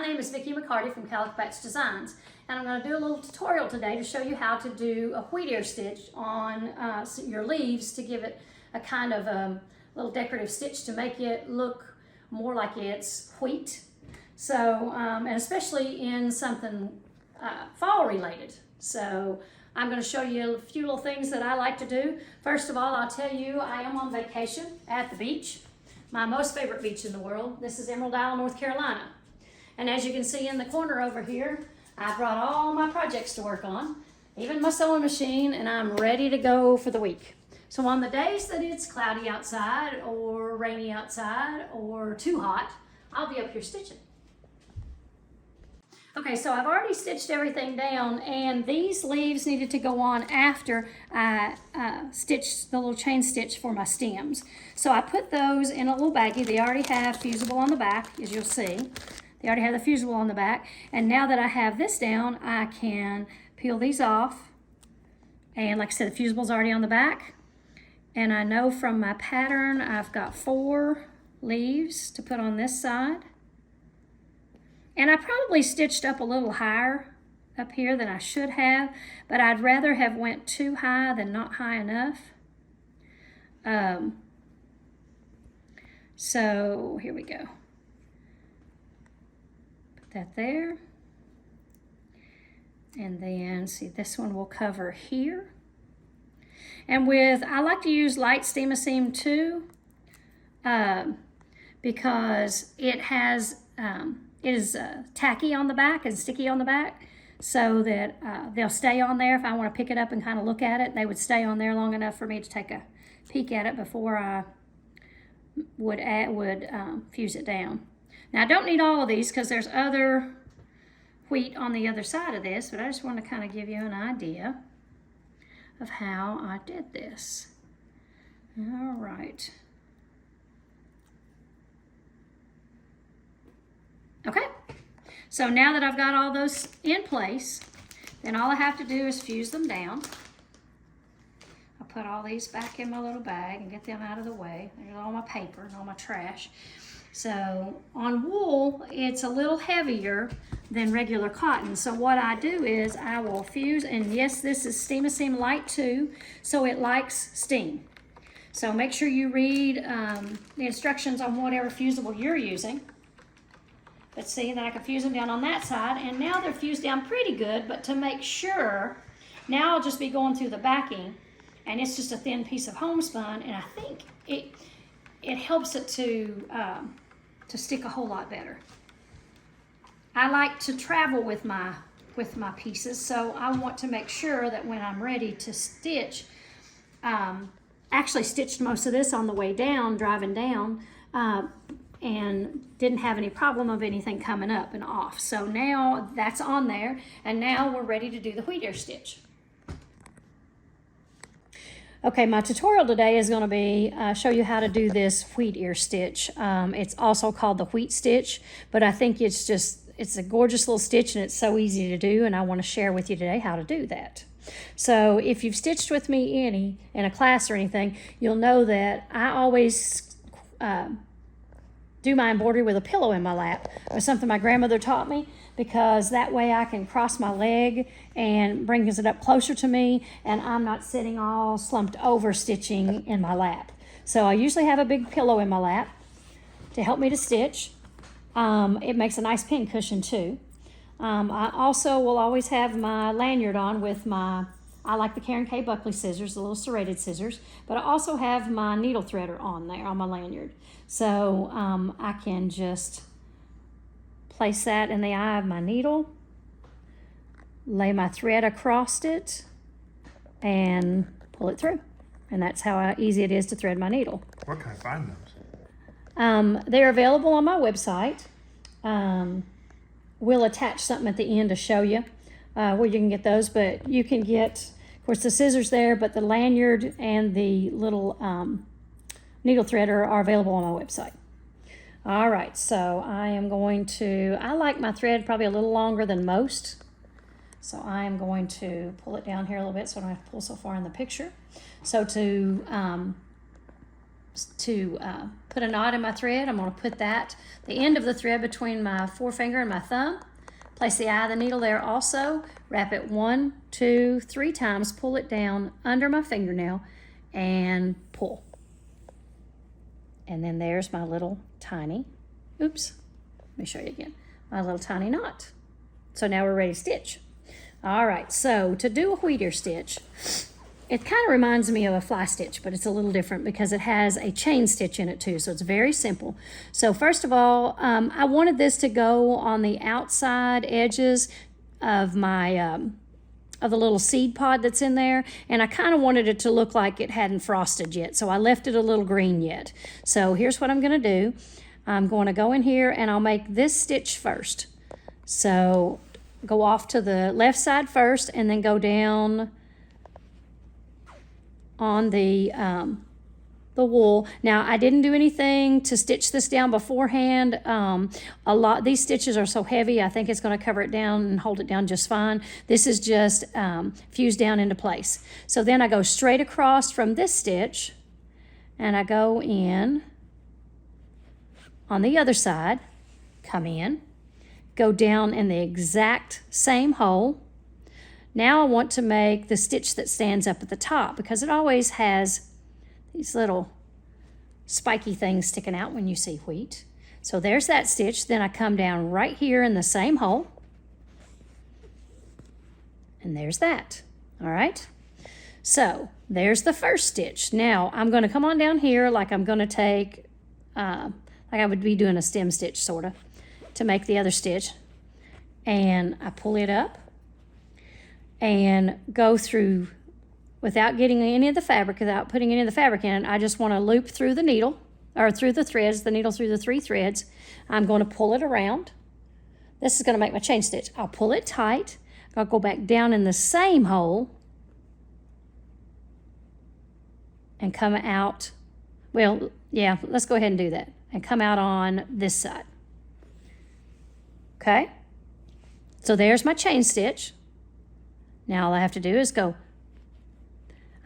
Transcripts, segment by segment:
name is Vicki McCarty from Calico Designs, and I'm going to do a little tutorial today to show you how to do a wheatear stitch on your leaves to give it a kind of little decorative stitch to make it look more like it's wheat. So, and especially in something fall related. So I'm going to show you a few little things that I like to do. First of all, I'll tell you I am on vacation at the beach, my most favorite beach in the world. This is Emerald Isle, North Carolina. And as you can see in the corner over here, I brought all my projects to work on, even my sewing machine, and I'm ready to go for the week. So on the days that it's cloudy outside or rainy outside or too hot, I'll be up here stitching. Okay, so I've already stitched everything down, and these leaves needed to go on after I stitched the little chain stitch for my stems. So I put those in a little baggie. They already have fusible on the back, as you'll see. They already have the fusible on the back. And now that I have this down, I can peel these off. And like I said, the fusible's already on the back. And I know from my pattern, I've got 4 leaves to put on this side. And I probably stitched up a little higher up here than I should have, but I'd rather have went too high than not high enough. So here we go. Put that there. And then see, this one will cover here. And I like to use light steam seam too, because it is tacky on the back and sticky on the back, so that they'll stay on there. If I want to pick it up and kind of look at it, they would stay on there long enough for me to take a peek at it before I would fuse it down. Now I don't need all of these because there's other wheat on the other side of this, but I just want to kind of give you an idea of how I did this. All right. Okay, so now that I've got all those in place, then all I have to do is fuse them down. I'll put all these back in my little bag and get them out of the way. There's all my paper and all my trash. So on wool, it's a little heavier than regular cotton. So what I do is I will fuse, and yes, this is Steam Seam Light 2, so it likes steam. So make sure you read the instructions on whatever fusible you're using. But see, then I can fuse them down on that side, and now they're fused down pretty good, but to make sure, now I'll just be going through the backing, and it's just a thin piece of homespun, and I think it helps it to stick a whole lot better. I like to travel with my pieces, so I want to make sure that when I'm ready to stitch, actually stitched most of this on the way down, driving down, and didn't have any problem of anything coming up and off. So now that's on there, and now we're ready to do the wheatear stitch. Okay, my tutorial today is going to be show you how to do this wheatear stitch. It's also called the wheat stitch, but I think it's a gorgeous little stitch, and it's so easy to do, and I want to share with you today how to do that. So if you've stitched with me in a class or anything, you'll know that I always do my embroidery with a pillow in my lap. It was something my grandmother taught me, because that way I can cross my leg and brings it up closer to me, and I'm not sitting all slumped over stitching in my lap. So I usually have a big pillow in my lap to help me to stitch. It makes a nice pin cushion too. I also will always have my lanyard on with I like the Karen K. Buckley scissors, the little serrated scissors, but I also have my needle threader on there on my lanyard. So I can just place that in the eye of my needle, lay my thread across it, and pull it through. And that's how easy it is to thread my needle. Where can I find those? They're available on my website. We'll attach something at the end to show you where you can get those, but you can get, of course, the scissors there, but the lanyard and the little needle threader are available on my website. All right, so I like my thread probably a little longer than most, so I am going to pull it down here a little bit so I don't have to pull so far in the picture. So to put a knot in my thread. I'm going to put the end of the thread between my forefinger and my thumb. Place the eye of the needle there also. Wrap it 1, 2, 3 times. Pull it down under my fingernail and pull. And then there's my little tiny, oops, let me show you again, my little tiny knot. So now we're ready to stitch. All right, so to do a wheatear stitch, it kind of reminds me of a fly stitch, but it's a little different because it has a chain stitch in it too, so it's very simple. So first of all, I wanted this to go on the outside edges of my of the little seed pod that's in there, and I kind of wanted it to look like it hadn't frosted yet, so I left it a little green yet. So here's what I'm going to do. I'm going to go in here and I'll make this stitch first. So go off to the left side first and then go down on the wool. Now I didn't do anything to stitch this down beforehand. These stitches are so heavy, I think it's going to cover it down and hold it down just fine. This is just fused down into place. So then I go straight across from this stitch and I go in on the other side, come in, go down in the exact same hole. Now I want to make the stitch that stands up at the top because it always has these little spiky things sticking out when you see wheat. So there's that stitch. Then I come down right here in the same hole. And there's that. All right. So there's the first stitch. Now I'm going to come on down here like I'm going to take, like I would be doing a stem stitch sort of, to make the other stitch. And I pull it up and go through without getting any of the fabric, without putting any of the fabric in it. I just want to loop through the needle, or through the threads, the needle through the 3 threads. I'm going to pull it around. This is going to make my chain stitch. I'll pull it tight. I'll go back down in the same hole and come out. Well, yeah, let's go ahead and do that. And come out on this side. Okay? So there's my chain stitch. Now all I have to do is go.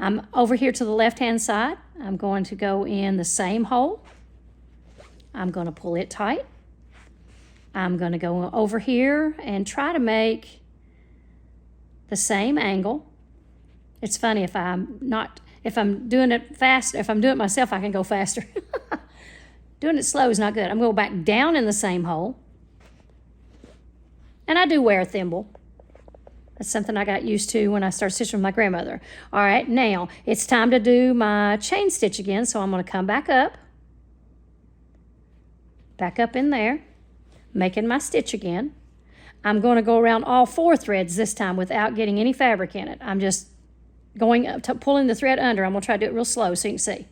I'm over here to the left-hand side. I'm going to go in the same hole. I'm going to pull it tight. I'm going to go over here and try to make the same angle. It's funny if I'm doing it fast, if I'm doing it myself, I can go faster. Doing it slow is not good. I'm going to go back down in the same hole. And I do wear a thimble. That's something I got used to when I started stitching with my grandmother. All right, now it's time to do my chain stitch again. So I'm going to come back up in there, making my stitch again. I'm going to go around all 4 threads this time without getting any fabric in it. I'm just going up to pulling the thread under. I'm going to try to do it real slow so you can see.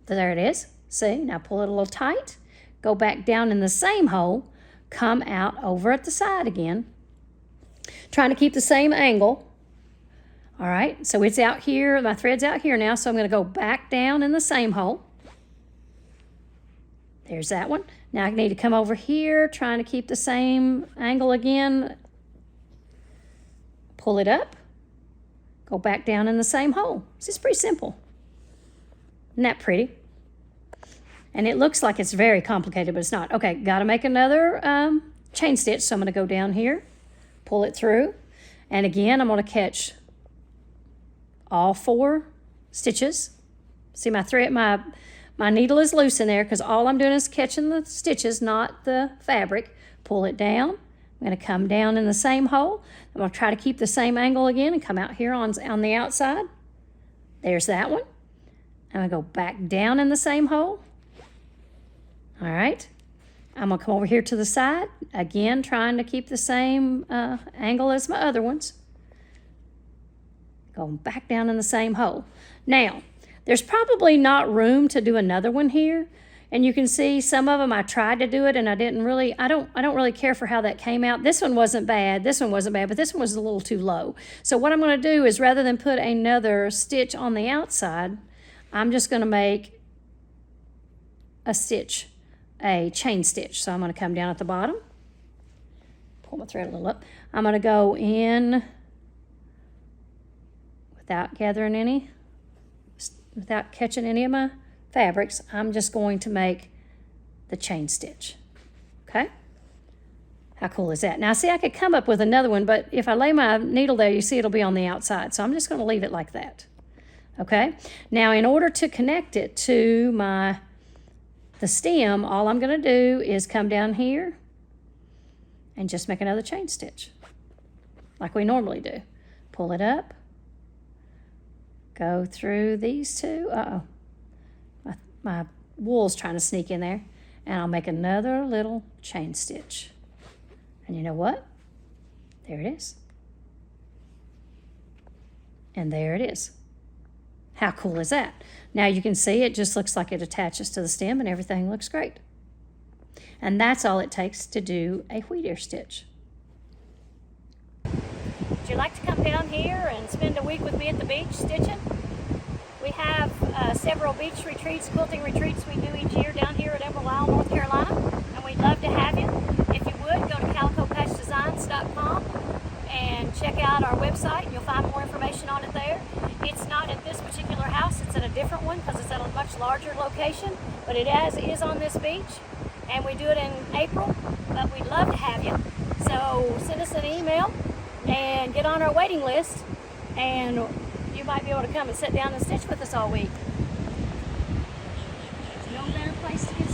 There it is. See, now pull it a little tight. Go back down in the same hole. Come out over at the side again. Trying to keep the same angle. All right, so it's out here. My thread's out here now, so I'm going to go back down in the same hole. There's that one. Now I need to come over here, trying to keep the same angle again. Pull it up. Go back down in the same hole. This is pretty simple. Isn't that pretty? And it looks like it's very complicated, but it's not. Okay, got to make another chain stitch. So I'm going to go down here, pull it through. And again, I'm going to catch all 4 stitches. See, my thread, my needle is loose in there because all I'm doing is catching the stitches, not the fabric. Pull it down. I'm going to come down in the same hole. I'm going to try to keep the same angle again and come out here on the outside. There's that one. I'm going to go back down in the same hole. All right. I'm going to come over here to the side. Again, trying to keep the same angle as my other ones. Going back down in the same hole. Now, there's probably not room to do another one here. And you can see some of them I tried to do it and I don't really care for how that came out. This one wasn't bad. This one wasn't bad, but this one was a little too low. So what I'm going to do is rather than put another stitch on the outside, I'm just going to make a chain stitch. So I'm going to come down at the bottom, pull my thread a little up. I'm going to go in without gathering any. without catching any of my fabrics, I'm just going to make the chain stitch. Okay? How cool is that? Now, see, I could come up with another one, but if I lay my needle there, you see it'll be on the outside. So I'm just going to leave it like that. Okay? Now, in order to connect it to the stem, all I'm going to do is come down here and just make another chain stitch like we normally do. Pull it up, go through these two. My wool's trying to sneak in there, and I'll make another little chain stitch. And you know what? There it is. And there it is. How cool is that? Now you can see it just looks like it attaches to the stem and everything looks great. And that's all it takes to do a wheatear stitch. Would you like to come down here and spend a week with me at the beach stitching? We have several beach retreats, quilting retreats we do each year down here at Emerald Isle, North Carolina, and we'd love to have you. If you would, go to CalicoPatchDesigns.com and check out our website, and you'll find more information on it there. It's not at this particular house, it's at a different one because it's at a much larger location, but it is on this beach, and we do it in April, but we'd love to have you. So send us an email and get on our waiting list, and you might be able to come and sit down and stitch with us all week. There's no better place to get